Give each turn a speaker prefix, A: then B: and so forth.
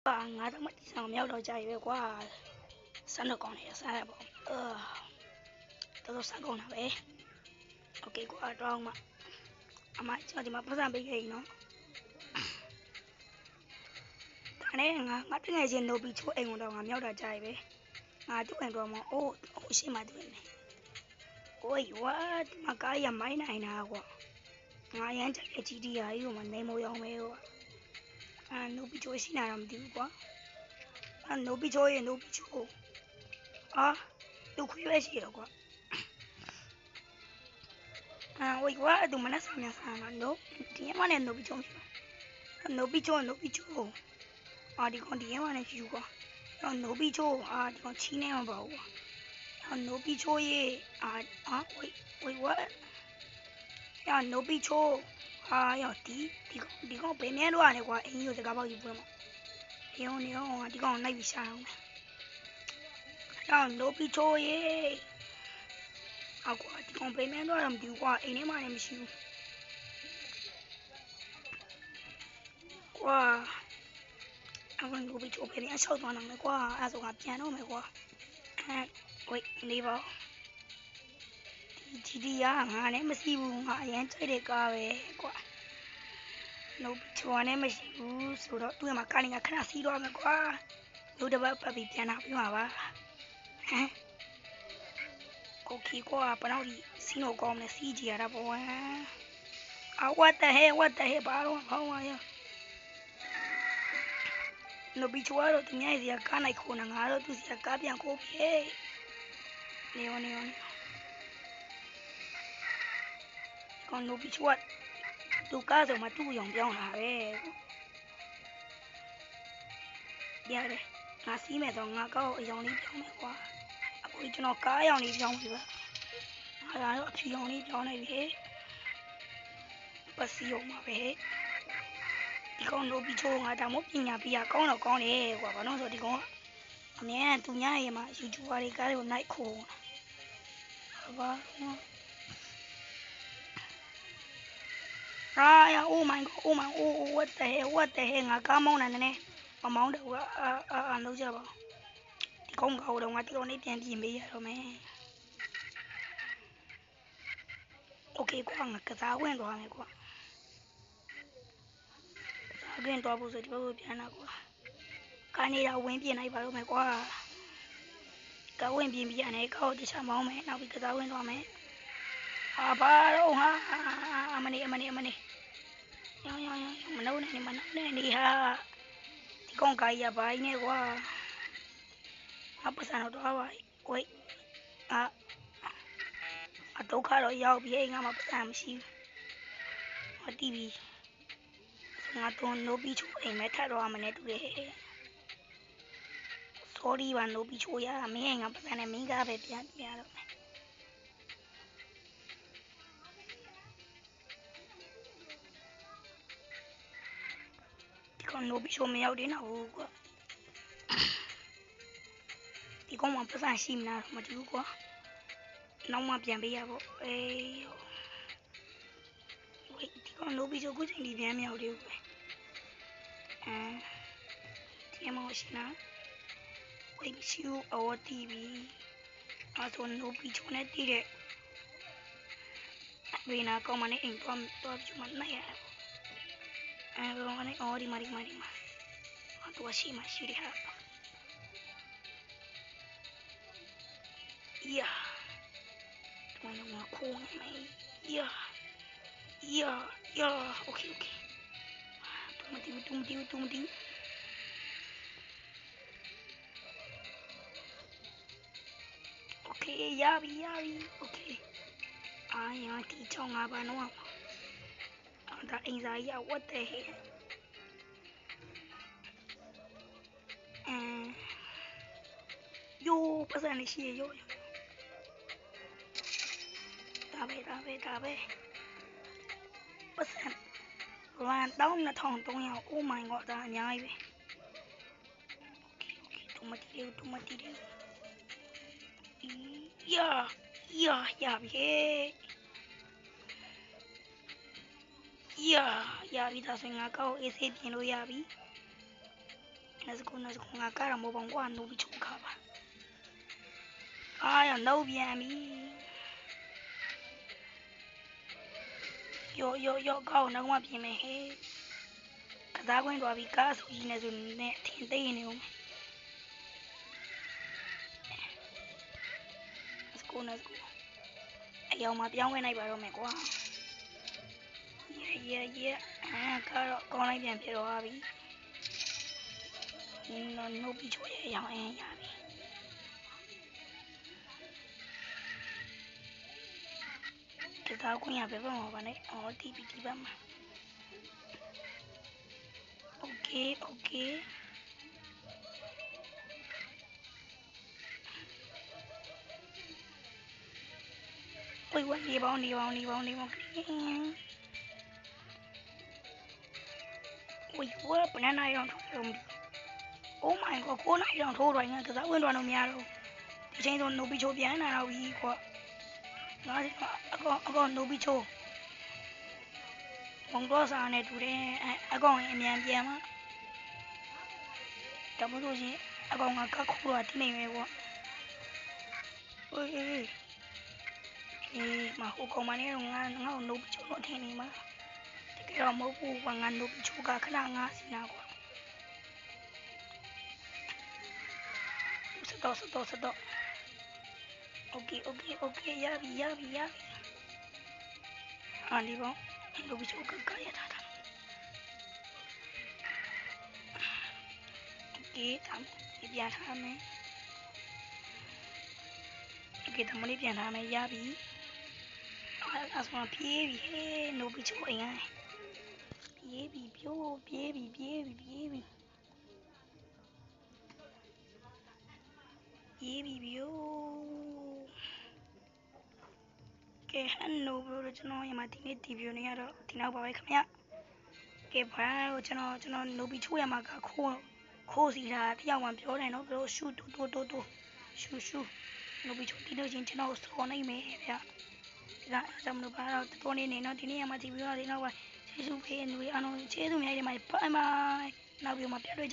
A: ငါတော့မတီးဆောင်မြောက်တော့ကြရွယ်ကွာစမ်းတော့ကောင်းတယ်စမ်းရပေါ့တော်စမ်းကောင်းတာပဲโอเคကွာတော့မှအမကျွန်တော်ဒီမှာပတ်စံပေးခဲ့ရင်နော်ဒါနဲ့ငါတငယ်ချင်းနိုးပြီးချိုးအိမ်ကတော့ငါမြောက်တာကြရွယ်ပဲငါသူ့အိမ်တော့မအိုးရှိမှသူ့နေโอ้ยว่าဒီမှာကားရမိုင်းနိုင်တာကွာငါရမ်းကြိုက်တဲ့ GTR ကြီးကိုမနေမိုးရောင်းပဲကွာနိုးပြီးချိုးရှိနေတာတော့မသိဘူးကွာနိုးပြီးချိုးရင်နိုးပြီးချိုးသူခွေးပဲရှိတော့ကွာဝိကွာသူမနဲ့ဆောင်များဆောင်တော့နိုးဒီရမနဲ့နိုးပြီးချိုးနိုးပြီးချိုးဒီကောင်ဒီရမနဲ့ယူကွာနိုးပြီးချိုးဒီကောင်ချီးနေမှာပေါ့ကွာနိုးပြီးချိုးရေးဝိကွာနိုးပြီးချိုးဒီကောင်ဘယ်မြဲတော့လဲကွာအင်းကြီးကိုစကားပေါက်ယူပွဲမှာနေအောင်ဒီကောင်လိုက်ပြီးရှာအောင်နိုးပြီးချိုးရေးကွာဒီကောင်ဘယ်မြဲတော့မသိဘူးကွာအိမ်ထဲမှာလည်းမရှိဘူးကွာနိုးပြီးချိုးဘယ်မြဲရှောက်သွားနိုင်လဲကွာအဲ့ဆိုငါပြန်တော့မယ်ကွာဝိတ်နေပါဒီငါလည်းမရှိဘူးငါအရင်ကြိုက်တဲ့ကားပဲကွာနိုးပြီးချိုးလည်းမရှိဘူးဆိုတော့သူ့မှာကားနေခဏစီးတော့မယ်ကွာနိုးတစ်ပတ်ပတ်ပြီးပြန်လာပြီးမှာပါโอเคကွာဘယ်တော့ဒီစီးတော့ကောင်းလဲစီးကြည့်ရတာပေါ့what the hell ဘာလို့ဟောင်းရနိုးပြီးချိုးတော့သူများစီကကားနိုင်ခိုးနေငါတော့သူစီကကားပြန်ခိုးပြေနေအောင်ကောင်နိုးပြီးချိုးသူကားဆိုမှသူ့ရောင်ပြောင်းလာပဲရတယ်ငါစီးမယ်ဆိုငါကောက်အယောင်လေးပြောင်းမယ်ကွာအခုကျွန်တော်ကားရောင်လေးပြောင်းပြီပါငါကတော့အဖြူရောင်လေးပြောင်းလိုက်ပြီပတ်စီအောင်ပါပဲဒီကောင်နိုးပြီးချိုးငါဒါမှပညာပြကောင်းတော့ကောင်းတယ်ကွာဘာလို့ဆိုဒီကောင်အမြဲသူများရဲ့မှာ YouTuber တွေကားတွေကိုနိုင်ခိုးဘာ oh my what the hell ငါကားမောင်းနေတယ်မမောင်းတော့ဘူးလုံးကြပါဒီကောင်ကတော့ငါဒီကောင်လေးပြန်ပြင်ပေးရတော့မယ်โอเคကွာငါကစားဝင်သွားမယ်ကွာကစားဝင်သွားဖို့ဆိုဒီဘက်ကိုပြန်လာကွာကားနေတာဝင်ပြင်လိုက်ပါတော့မယ်ကွာကားဝင်ပြင်ပြီးရတယ်ကောက်တခြားမောင်းမယ်နောက်ပြီးကစားဝင်သွားမယ်ဘာတော့မနေရောင်မနှုတ်နဲ့နေဟာဒီကောင်ကားရပါနေကွာပတ်စံတော့ပါဝိတ်ဒုက္ခတော့ရောက်ပြီငါမှပတ်စံမရှိဘူးမတီးပြီငါတော့နိုးပြီးချိုးအိမ်မဲ့ထပ်တော့မနေတူတယ် sorry ပါနိုးပြီးချိုးရမင်းငါပတ်စံနဲ့မင်းကားပဲပြန်ပြရတော့နိုးပြီးချိုးမရောက်သေးတော့ဘူးကွာဒီကောင်မှပတ်စံရှိမလားမသိဘူးကွာနောက်မှပြန်ပေးရပေါ့ဝိတ်ဒီကောင်နိုးပြီးချိုးကိုချိန်ဒီပြန်မရောက်သေးဘူးပဲဒီမှာရှိနာဝိတ်ရှိဦးအော်တီဗီအဲ့ဆိုနိုးပြီးချိုးနဲ့တည်တဲ့ဝိနာကောင်မနဲ့အိမ်တော့ချိုးမနိုင်ရကောင်မနဲ့အော်ဒီမာသူရှိမှရှိတယ်ဟာ我用我哭没OK咚丢OK ရပြီ OK ဒီချောင်းငါဘာနော်ဒါအင်ဇာကြီး what the hell ပတ်စံလေးရှိရဒါပဲပတ်စံ12300 oh my god ဒါအများကြီးပဲ OK တူမတီးရပြီရပြီဒါဆိုငါကောက်အေးဆေးပြင်လို့ရပြီ Let's go ငါကားတော့မဟုတ်ပါဘူးကွာနိုးပြီးချုပ်ခါပါအားရနှုတ်ပြန်ပြီယောကောက်နောက်မှပြင်မယ်ဟဲ့ကစားခွင့်သွားပြီးကားဆူကြီးနေဆိုနဲ့ထင်သိနေဦး Let's go အယောင်မှာပြောင်းဝင်လိုက်ပါတော့မယ်ကွာကားတော့ကောင်းလိုက်ပြန်ဖြစ်သွားပြီနှုတ်ပြီးချိုးရအောင်ရပြီကစားခွင့်ရပဲမှာပါနဲ့တီးပါမှာโอเคဝိုင်းနေပေါင်းဝိုးဘယ်နိုင်အောင်ထိုးရုံ Oh my god ကိုနိုင်အောင်ထိုးတော့ငါကစားဝင်တော့မရတော့ဒီချိန်ဆိုနိုဘီချိုပြန်လာတော့ပြီကွာငါအကောင်နိုဘီချိုဘုံတော့စားနေတူတယ်အကောင်အမြန်ပြန်မှာတမလို့ချင်းအကောင်ကခိုးတော့တင်းနေမယ်ကွာမဟုတ်ကောင်မနေတော့ငါနိုဘီချိုတော့ထင်းနေမှာတကယ်တော့မဟုတ်ဘူးကွာငါနိုဘီချိုကခဏငါစီနာကွာစတော့โอเคရပြီဒီဘောနိုဘီချိုကရတာโอเคပြန်ထားမယ်တမလေးပြန်ထားမယ်ရပြီအဲ့ဆိုပြေးပြီဟဲ့နိုဘီချိုအိမ်ပြေးပြီကဲဟန်နိုဘီကျွန်တော်ရမှာဒီနေ့တီဗီနေရတော့ဒီနောက်ပါပဲခင်ဗျကဲဘာလို့ကျွန်တော်နိုဘီချိုရမှာကခိုးစီတာတယောက်မှပြောတယ်နော်ပြောရှူတိုးရှူနိုဘီချိုတီးလို့ချင်းကျွန်တော်စော်နိုင်မယ်ဗျဒါကြောင့်မလို့ပါတော့တော်နေနော်ဒီနေ့ရမှာတီဗီတော့ဒီနောက်ပါကျေးဇူးပေးနေအားလုံးကျေးဇူးများဒီမှာဘိုင်နောက်ပြီးမှပြတ်တွေ့